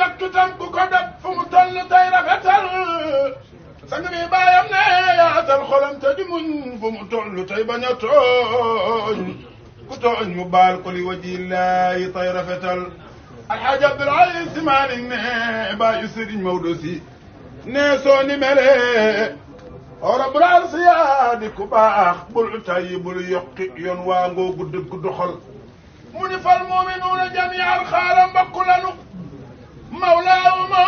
jakkitam ku ko def fu mu toll tey rafetal sang bi baayam ne yaatal xolam te di muñ fu mu toll tey bañ a tooñ ku tooñ mu baal ko li wajillaahi tey rafetal alxaaji Abdul Aziz Si Maalik ne baayu Sëriñ Maodo Si ne soo ni melee rabbul arsi yaa di ku baax bul tayyi bul yokki yoon waa ngoo gudd xol mu ni fal muminuuna jamii'an xaala mbokk lanu mawlaahuma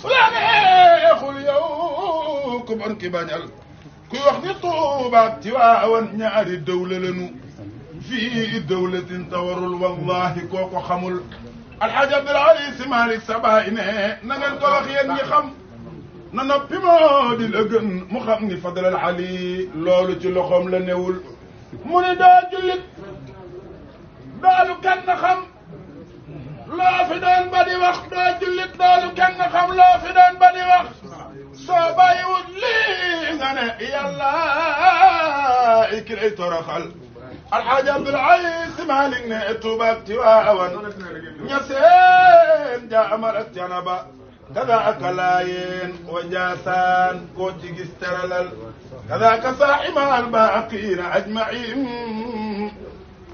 su la neexul yow ku bon ki bañal kuy wax ni Tuuba ci Waawan ñaari dawla lanu fii dawlatin tawarul wallahi kooko xamul alxaaji Abdul Aziz Si Maalik Sabaay ne na ngeen ko wax yéen ñi xam na noppi moo di la gën mu xam ni fadlal ali loolu ci loxoom la newul mu ni doo jullit doolu kenn xam loo fi doon ba di wax doo jullit doolu kenn xam loo fi doon ba di wax soo bàyyiwut lii nga ne yàlla iki lay toroxal alxaaji Abdul Aziz Si Maalik ne Tuuba ci Waawan Ñaseen Jaamal ak Canaba كذاك لاين وجاسان كوتي جسترلل كذاك صاحب الباقين أجمعين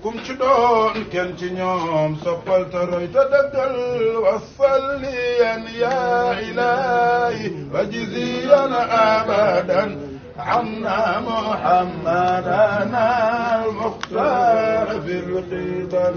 كم شدون كنت يوم سفلت ريت دقل وصليا يا إلهي وجزيا أبدا عنا محمدنا المختار في القدم